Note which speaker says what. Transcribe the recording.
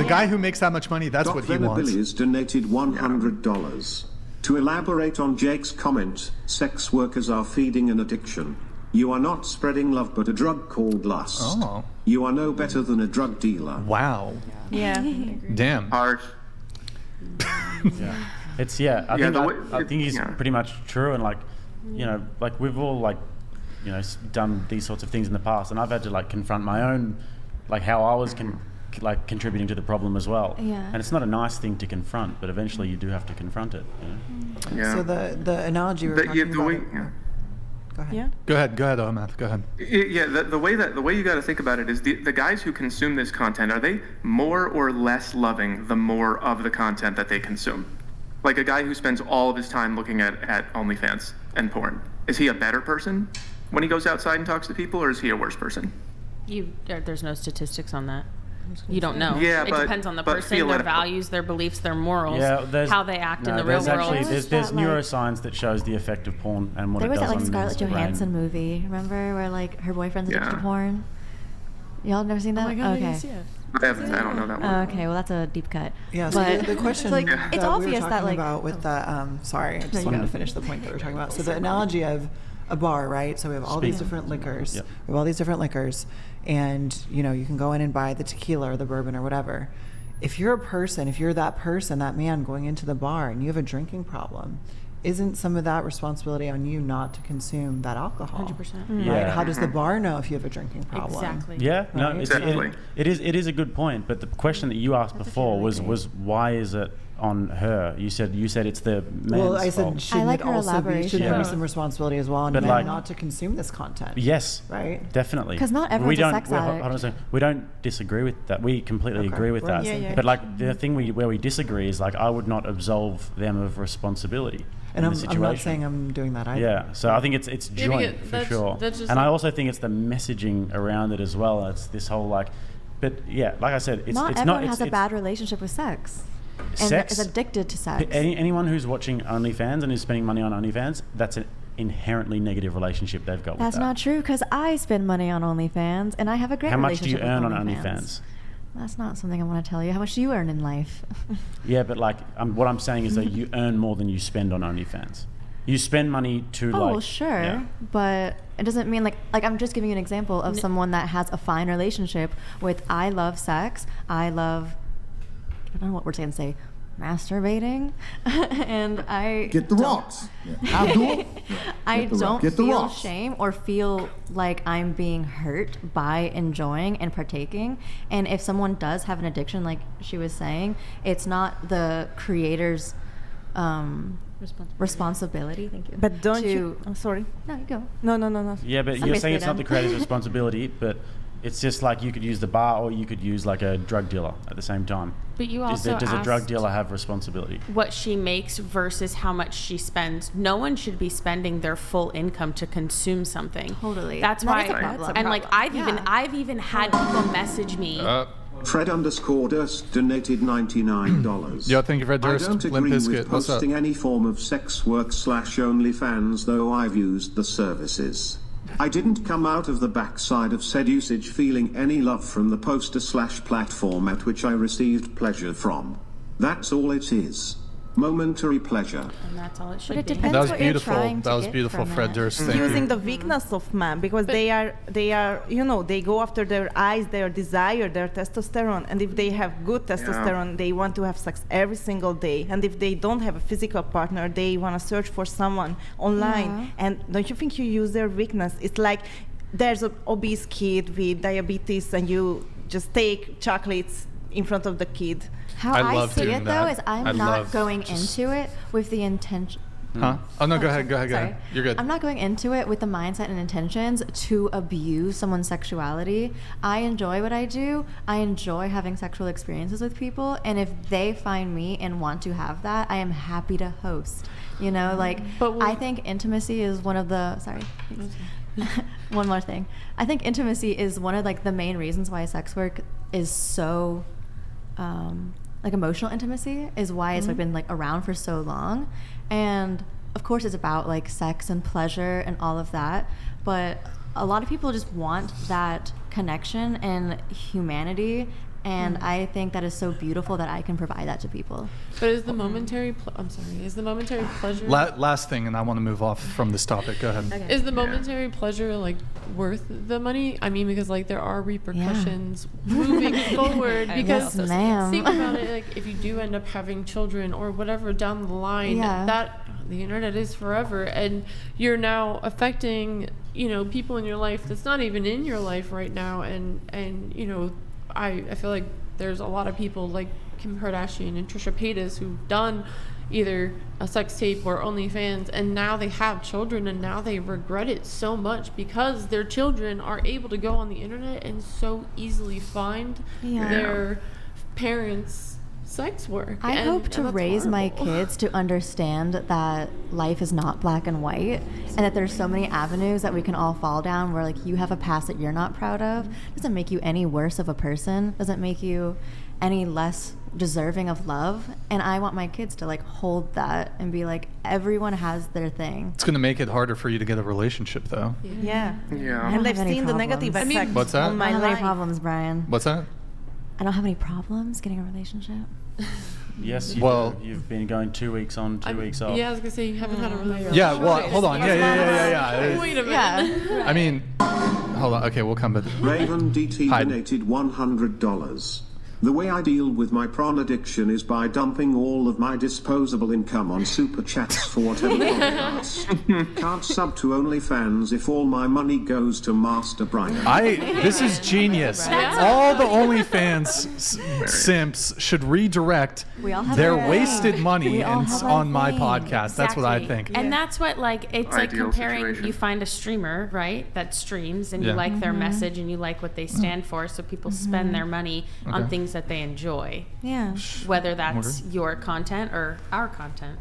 Speaker 1: guy who makes that much money, that's what he wants.
Speaker 2: Venabilly has donated $100. To elaborate on Jake's comment, sex workers are feeding an addiction. You are not spreading love but a drug called lust.
Speaker 1: Oh.
Speaker 2: You are no better than a drug dealer.
Speaker 1: Wow.
Speaker 3: Yeah.
Speaker 1: Damn.
Speaker 4: Harsh.
Speaker 5: It's I think he's pretty much true, and like, you know, like we've all like, you know, done these sorts of things in the past, and I've had to like confront my own, like how I was contributing to the problem as well.
Speaker 6: Yeah.
Speaker 5: And it's not a nice thing to confront, but eventually you do have to confront it. You know?
Speaker 4: Yeah.
Speaker 3: So the analogy we were talking about. Go ahead.
Speaker 6: Yeah.
Speaker 1: Go ahead, Ahmed. Go ahead.
Speaker 4: Yeah, the way you got to think about it is the guys who consume this content, are they more or less loving the more of the content that they consume? Like a guy who spends all of his time looking at OnlyFans and porn, is he a better person when he goes outside and talks to people, or is he a worse person?
Speaker 7: There's no statistics on that. You don't know.
Speaker 4: Yeah,
Speaker 7: it
Speaker 4: but
Speaker 7: depends on the
Speaker 4: but
Speaker 7: person, their
Speaker 4: theoretical.
Speaker 7: values, their beliefs, their morals,
Speaker 5: Yeah,
Speaker 7: how they act in the real world.
Speaker 5: There's
Speaker 6: that, like-
Speaker 5: neuroscience that shows the effect of porn and what
Speaker 6: There
Speaker 5: it
Speaker 6: was
Speaker 5: does
Speaker 6: that like
Speaker 5: on
Speaker 6: Scarlett
Speaker 5: the brain.
Speaker 6: Johansson movie, remember, where like her boyfriend's addicted to
Speaker 4: Yeah.
Speaker 6: porn? Y'all never seen that?
Speaker 7: Oh my God, I
Speaker 6: okay.
Speaker 7: didn't see it.
Speaker 4: I don't know that one.
Speaker 6: Okay, well that's a deep cut.
Speaker 3: Yeah, so
Speaker 6: But
Speaker 3: the question
Speaker 6: like,
Speaker 4: Yeah.
Speaker 6: it's
Speaker 3: that
Speaker 6: obvious
Speaker 3: we were talking
Speaker 6: that like
Speaker 3: about with the sorry, I
Speaker 6: No,
Speaker 3: just
Speaker 6: you
Speaker 3: wanted
Speaker 6: go.
Speaker 3: to finish the point that we were talking about. So the analogy of a bar, right? So we have all these
Speaker 5: Speak.
Speaker 3: different liquors.
Speaker 5: Yep.
Speaker 3: We have all these different liquors, and you know you can go in and buy the tequila or the bourbon or whatever. If you're that man going into the bar and you have a drinking problem, isn't some of that responsibility on you not to consume that alcohol?
Speaker 7: 100%.
Speaker 3: Right?
Speaker 5: Yeah.
Speaker 3: How does the bar know if you have a drinking problem?
Speaker 7: Exactly.
Speaker 5: Yeah, no,
Speaker 3: Right?
Speaker 4: Exactly.
Speaker 5: it is a good point. But the question that you asked before was why is it on her? You said it's the man's
Speaker 3: Well, I
Speaker 5: fault.
Speaker 3: said shouldn't
Speaker 6: like
Speaker 3: it
Speaker 6: her
Speaker 3: also be
Speaker 6: elaboration.
Speaker 3: shouldn't there
Speaker 5: Yeah.
Speaker 3: be some responsibility as well on
Speaker 5: But
Speaker 3: men
Speaker 5: like-
Speaker 3: not to consume this content?
Speaker 5: Yes,
Speaker 3: Right?
Speaker 5: definitely.
Speaker 6: 'Cause not
Speaker 5: we
Speaker 6: everyone's a
Speaker 5: don't,
Speaker 6: sex
Speaker 5: hold on
Speaker 6: addict.
Speaker 5: a second. We don't disagree with that. We completely
Speaker 3: Okay.
Speaker 5: agree with
Speaker 3: We're on
Speaker 5: that.
Speaker 3: the same page.
Speaker 5: But like the thing where we disagree is like I would not absolve them of responsibility
Speaker 3: And
Speaker 5: in
Speaker 3: I'm
Speaker 5: the situation.
Speaker 3: not saying I'm doing that either.
Speaker 5: Yeah, so I think it's
Speaker 7: Yeah,
Speaker 5: joint
Speaker 7: because
Speaker 5: for
Speaker 7: that's-
Speaker 5: sure,
Speaker 7: that's just
Speaker 5: and I
Speaker 7: like-
Speaker 5: also think it's the messaging around it as well. It's this whole like, but yeah, like I said, it's
Speaker 6: not
Speaker 5: it's
Speaker 6: everyone
Speaker 5: not
Speaker 6: has a bad relationship with sex. And
Speaker 5: Sex?
Speaker 6: is addicted to sex.
Speaker 5: Anyone who's watching OnlyFans and is spending money on OnlyFans, that's an inherently negative relationship they've got
Speaker 6: That's
Speaker 5: with that.
Speaker 6: not true because I spend money on OnlyFans and I have a great
Speaker 5: How much do you
Speaker 6: relationship
Speaker 5: earn
Speaker 6: with
Speaker 5: on
Speaker 6: OnlyFans.
Speaker 5: OnlyFans?
Speaker 6: That's not something I want to tell you. How much do you earn in life?
Speaker 5: Yeah, but like what I'm saying is that you earn more than you spend on OnlyFans. You spend money to
Speaker 6: Oh,
Speaker 5: like.
Speaker 6: well, sure,
Speaker 5: Yeah.
Speaker 6: but it doesn't mean like I'm just giving you an example of someone that has a fine relationship with I love sex, I don't know what we're going to say, masturbating, and I
Speaker 8: Get the
Speaker 6: don't-
Speaker 8: rocks. Yeah. Abdul?
Speaker 6: I
Speaker 8: Get the rock.
Speaker 6: don't
Speaker 8: Get the
Speaker 6: feel
Speaker 8: rocks.
Speaker 6: shame or feel like I'm being hurt by enjoying and partaking. And if someone does have an addiction, like she was saying, it's not the creator's responsibility. Thank you.
Speaker 9: But don't
Speaker 6: to-
Speaker 9: you? Oh, sorry.
Speaker 6: No, you go.
Speaker 9: No.
Speaker 5: Yeah, but
Speaker 6: I'm
Speaker 5: you're saying
Speaker 6: basically
Speaker 5: it's not the
Speaker 6: done.
Speaker 5: creator's responsibility, but it's just like you could use the bar or you could use like a drug dealer at the same time.
Speaker 7: But you also
Speaker 5: Does a drug
Speaker 7: asked
Speaker 5: dealer have responsibility?
Speaker 7: what she makes versus how much she spends. No one should be spending their full income to consume something.
Speaker 6: Totally.
Speaker 7: That's
Speaker 6: That
Speaker 7: why.
Speaker 6: is a problem.
Speaker 7: And like
Speaker 6: Yeah.
Speaker 7: I've even had people message me.
Speaker 2: Fred_Durst donated $99.
Speaker 1: Yo, thank you, Fred
Speaker 2: I
Speaker 1: Durst.
Speaker 2: don't
Speaker 1: Limp
Speaker 2: agree
Speaker 1: Bizkit.
Speaker 2: with
Speaker 1: What's up?
Speaker 2: posting any form of sex work / OnlyFans, though I've used the services. I didn't come out of the backside of said usage feeling any love from the poster / platform at which I received pleasure from. That's all it is. Momentary pleasure.
Speaker 7: And that's all it should
Speaker 6: it
Speaker 7: be.
Speaker 6: depends
Speaker 1: That was
Speaker 6: what you're
Speaker 1: beautiful.
Speaker 6: trying to
Speaker 1: That was
Speaker 6: get
Speaker 1: beautiful,
Speaker 6: from
Speaker 1: Fred
Speaker 6: it.
Speaker 1: Durst. Thank
Speaker 9: Using
Speaker 1: you.
Speaker 9: the weakness of man because they are they go after their eyes, their desire, their testosterone, and if they have good testosterone they want to have sex every single day, and if they don't have a physical partner they want to search for someone online.
Speaker 6: Yeah.
Speaker 9: And don't you think you use their weakness? It's like there's an obese kid with diabetes and you just take chocolates in front of the kid.
Speaker 6: How
Speaker 1: I
Speaker 6: I,
Speaker 1: love
Speaker 6: see
Speaker 1: doing
Speaker 6: it though
Speaker 1: that.
Speaker 6: is I'm
Speaker 1: I
Speaker 6: not
Speaker 1: love
Speaker 6: going
Speaker 1: just-
Speaker 6: into it with the intention.
Speaker 1: Huh? Oh, no, go ahead.
Speaker 6: Sorry.
Speaker 1: You're good.
Speaker 6: I'm not going into it with the mindset and intentions to abuse someone's sexuality. I enjoy what I do. I enjoy having sexual experiences with people. And if they find me and want to have that, I am happy to host. You know, like, I think intimacy is one of the, sorry. One more thing. I think intimacy is one of like the main reasons why sex work is so like emotional intimacy is why it's like been like around for so long. And of course it's about like sex and pleasure and all of that, but a lot of people just want that connection and humanity And I think that is so beautiful that I can provide that to people.
Speaker 8: But is the momentary is the momentary pleasure
Speaker 1: Last thing, and I want to move off from this topic. Go ahead.
Speaker 8: is the momentary pleasure like worth the money? I mean, because like there are repercussions moving forward. Because
Speaker 6: Yes, ma'am.
Speaker 8: think about it, like if you do end up having children or whatever down the line, that the internet is forever, and you're now affecting people in your life that's not even in your life right now, and I feel like there's a lot of people like Kim Kardashian and Trisha Paytas who've done either a sex tape or OnlyFans, and now they have children, and now they regret it so much because their children are able to go on the internet and so easily find their parents' sex work.
Speaker 6: I hope to raise my kids to understand that life is not black and white, and that there's so many avenues that we can all fall down where like you have a past that you're not proud of. Doesn't make you any worse of a person, doesn't make you any less deserving of love. And I want my kids to like hold that and be like, everyone has their thing.
Speaker 1: It's going to make it harder for you to get a relationship, though.
Speaker 9: Yeah.
Speaker 6: And
Speaker 9: I've seen the negative effects
Speaker 1: What's that?
Speaker 9: on my
Speaker 6: I don't have
Speaker 9: life.
Speaker 6: any problems, Brian.
Speaker 1: What's that?
Speaker 6: I don't have any problems getting a relationship.
Speaker 5: Yes, you
Speaker 1: Well-
Speaker 5: do. You've been going 2 weeks on, 2 weeks off.
Speaker 8: Yeah, I was gonna say you haven't had a relationship.
Speaker 1: Yeah, well, hold on. Yeah.
Speaker 8: Wait a minute.
Speaker 6: Yeah.
Speaker 1: I mean, hold on. Okay, we'll come back.
Speaker 2: Raven DT
Speaker 1: Hi.
Speaker 2: donated $100. The way I deal with my prawn addiction is by dumping all of my disposable income on super chats for whatever podcast. Can't sub to OnlyFans if all my money goes to Master Brian.
Speaker 1: This is genius. All the OnlyFans simps should redirect
Speaker 6: We all have
Speaker 1: their
Speaker 6: our
Speaker 1: wasted
Speaker 6: thing.
Speaker 1: money
Speaker 6: We all have our
Speaker 1: on my
Speaker 6: thing.
Speaker 1: podcast. That's what I think.
Speaker 7: And that's what it's like
Speaker 4: Ideal
Speaker 7: comparing.
Speaker 4: situation.
Speaker 7: You find a streamer, right, that streams, and
Speaker 1: Yeah.
Speaker 7: you like their message and you like what they stand for, so people spend their money on
Speaker 1: Okay.
Speaker 7: things that they enjoy,
Speaker 6: Yeah.
Speaker 7: whether that's your content or our content.